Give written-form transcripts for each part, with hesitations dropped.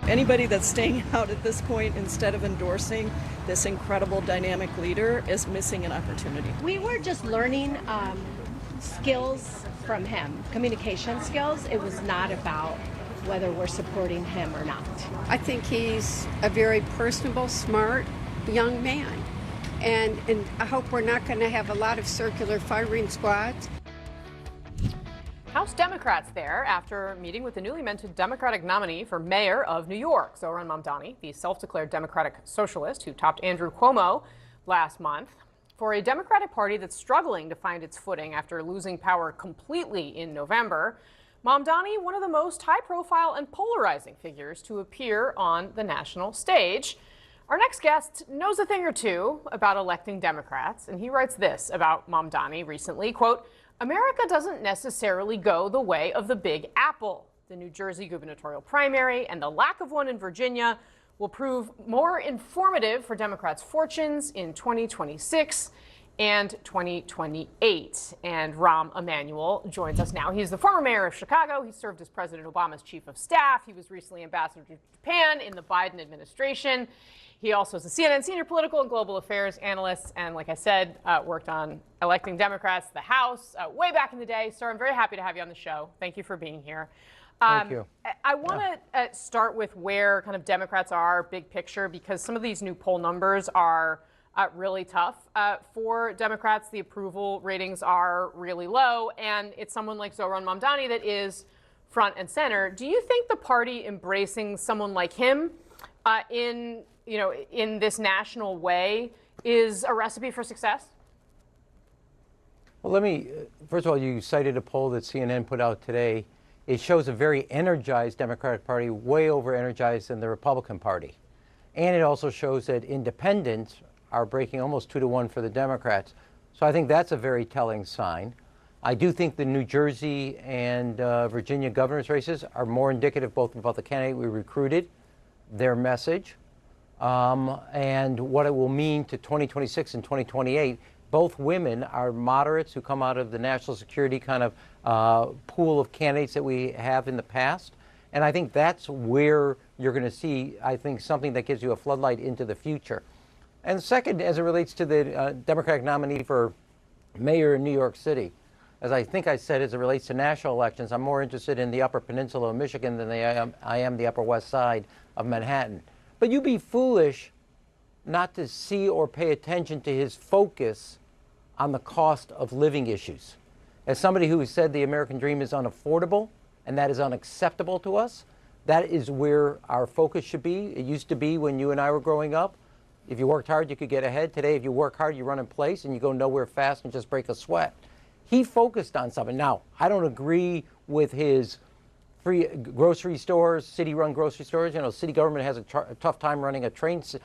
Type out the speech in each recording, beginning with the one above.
Anybody that's staying out at this point instead of endorsing this incredible dynamic leader is missing an opportunity. We were just learning skills from him, communication skills. It was not about whether we're supporting him or not. I think he's a very personable, smart young man. And I hope we're not going to have a lot of circular firing squads. House Democrats there after meeting with the newly minted Democratic nominee for mayor of New York, Zohran Mamdani, the self-declared Democratic socialist who topped Andrew Cuomo last month. For a Democratic Party that's struggling to find its footing after losing power completely in November, Mamdani, one of the most high-profile and polarizing figures to appear on the national stage. Our next guest knows a thing or two about electing Democrats, and he writes this about Mamdani recently, quote, "America doesn't necessarily go the way of the Big Apple. The New Jersey gubernatorial primary and the lack of one in Virginia will prove more informative for Democrats' fortunes in 2026 and 2028. And Rahm Emanuel joins us now. He's the former mayor of Chicago. He served as President Obama's chief of staff. He was recently ambassador to Japan in the Biden administration. He also is a CNN senior political and global affairs analyst. And like I said, worked on electing Democrats to the House way back in the day. Sir, I'm very happy to have you on the show. Thank you for being here. Thank you. I want to start with where kind of Democrats are, big picture, because some of these new poll numbers are really tough for Democrats. The approval ratings are really low, and it's someone like Zohran Mamdani that is front and center. Do you think the party embracing someone like him in this national way is a recipe for success? Well, first of all, you cited a poll that CNN put out today. It shows a very energized Democratic Party, way over energized than the Republican Party. And it also shows that independents are breaking almost 2-to-1 for the Democrats. So I think that's a very telling sign. I do think the New Jersey and Virginia governor's races are more indicative both about the candidate we recruited, their message, and what it will mean to 2026 and 2028. Both women are moderates who come out of the national security kind of pool of candidates that we have in the past. And I think that's where you're going to see, I think, something that gives you a floodlight into the future. And second, as it relates to the Democratic nominee for mayor in New York City, as I think I said, as it relates to national elections, I'm more interested in the Upper Peninsula of Michigan than I am the Upper West Side of Manhattan. But you'd be foolish not to see or pay attention to his focus on the cost of living issues. As somebody who said the American dream is unaffordable and that is unacceptable to us, that is where our focus should be. It used to be when you and I were growing up. If you worked hard, you could get ahead. Today, if you work hard, you run in place and you go nowhere fast and just break a sweat. He focused on something. Now, I don't agree with his free grocery stores, city-run grocery stores. You know, city government has a tough time running trains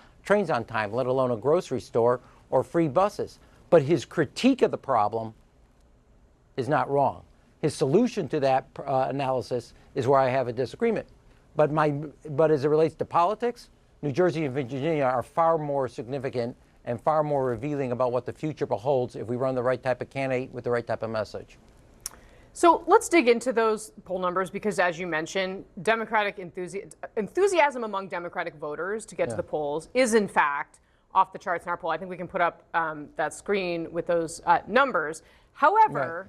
on time, let alone a grocery store or free buses. But his critique of the problem is not wrong. His solution to that analysis is where I have a disagreement. But as it relates to politics, New Jersey and Virginia are far more significant and far more revealing about what the future beholds if we run the right type of candidate with the right type of message. So let's dig into those poll numbers because, as you mentioned, Democratic enthusiasm among Democratic voters to get to the polls is, in fact, off the charts in our poll. I think we can put up that screen with those numbers. However,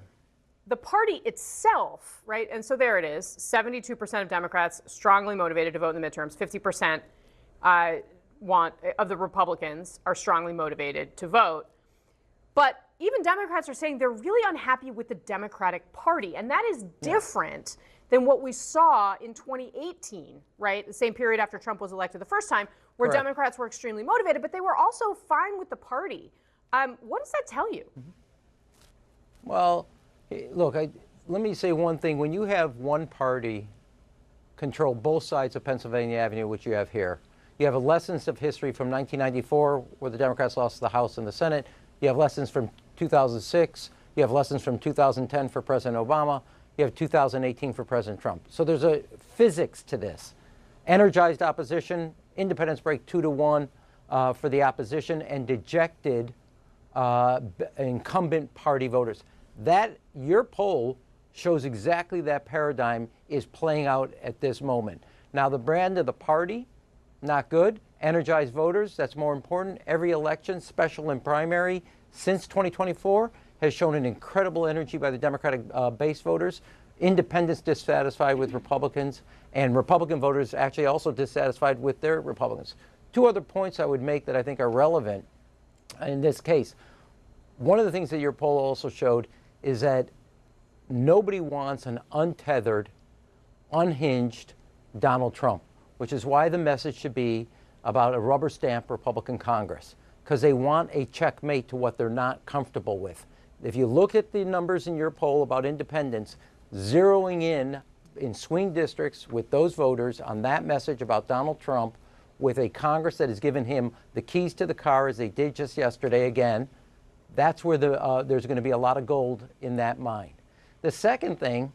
the party itself, right, and so there it is, 72% of Democrats strongly motivated to vote in the midterms, 50% of the Republicans are strongly motivated to vote. But even Democrats are saying they're really unhappy with the Democratic Party, and that is different than what we saw in 2018, right? The same period after Trump was elected the first time, where Correct. Democrats were extremely motivated, but they were also fine with the party. What does that tell you? Well, look, let me say one thing. When you have one party control both sides of Pennsylvania Avenue, which you have here, you have lessons of history from 1994, where the Democrats lost the House and the Senate. You have lessons from 2006. You have lessons from 2010 for President Obama. You have 2018 for President Trump. So there's a physics to this. Energized opposition, independents break 2-to-1 for the opposition, and dejected incumbent party voters. Your poll shows exactly that paradigm is playing out at this moment. Now, the brand of the party, not good. Energized voters, that's more important. Every election, special and primary, since 2024 has shown an incredible energy by the Democratic base voters. Independents dissatisfied with Republicans, and Republican voters actually also dissatisfied with their Republicans. Two other points I would make that I think are relevant in this case. One of the things that your poll also showed is that nobody wants an untethered, unhinged Donald Trump, which is why the message should be about a rubber stamp Republican Congress, because they want a checkmate to what they're not comfortable with. If you look at the numbers in your poll about independents, zeroing in swing districts with those voters on that message about Donald Trump, with a Congress that has given him the keys to the car, as they did just yesterday again, that's where there's going to be a lot of gold in that mine. The second thing,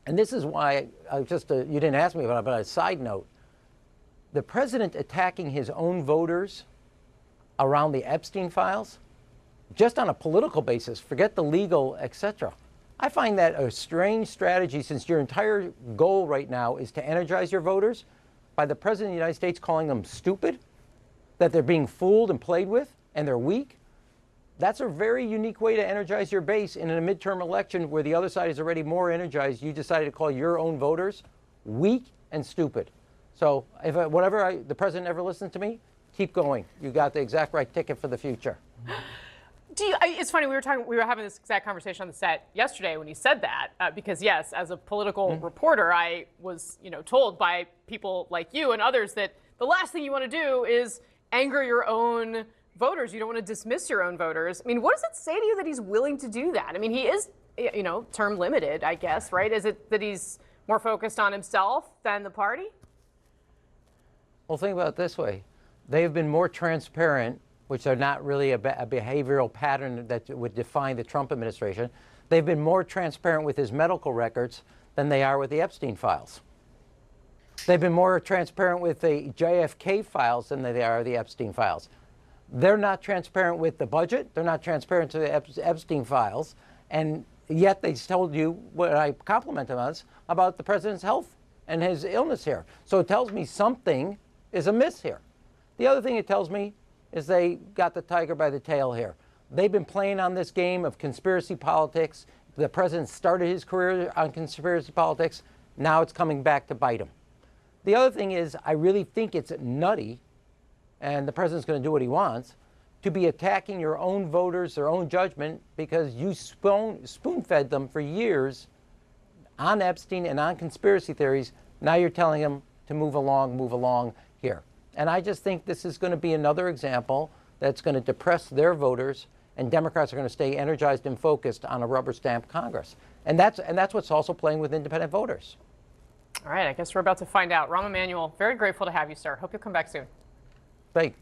and this is why you didn't ask me about it, but a side note, the president attacking his own voters around the Epstein files, just on a political basis, forget the legal, etc. I find that a strange strategy, since your entire goal right now is to energize your voters, by the president of the United States calling them stupid, that they're being fooled and played with, and they're weak. That's a very unique way to energize your base in a midterm election where the other side is already more energized. You decided to call your own voters weak and stupid. So if the president ever listens to me, keep going. You got the exact right ticket for the future. It's funny, we were having this exact conversation on the set yesterday when he said that, because yes, as a political reporter, I was, told by people like you and others that the last thing you want to do is anger your own voters. You don't want to dismiss your own voters. I mean, what does it say to you that he's willing to do that? I mean, he is, term limited, I guess, right? Is it that he's more focused on himself than the party? Well, think about it this way. They've been more transparent, which are not really a behavioral pattern that would define the Trump administration. They've been more transparent with his medical records than they are with the Epstein files. They've been more transparent with the JFK files than they are the Epstein files. They're not transparent with the budget. They're not transparent to the Epstein files. And yet they told you what I compliment them on about the president's health and his illness here. So it tells me something is amiss here. The other thing it tells me is they got the tiger by the tail here. They've been playing on this game of conspiracy politics. The president started his career on conspiracy politics. Now it's coming back to bite him. The other thing is, I really think it's nutty, and the president's going to do what he wants, to be attacking your own voters, their own judgment, because you spoon-fed them for years on Epstein and on conspiracy theories. Now you're telling them to move along here. And I just think this is going to be another example that's going to depress their voters, and Democrats are going to stay energized and focused on a rubber stamp Congress. And that's what's also playing with independent voters. All right, I guess we're about to find out. Rahm Emanuel, very grateful to have you, sir. Hope you'll come back soon. Thank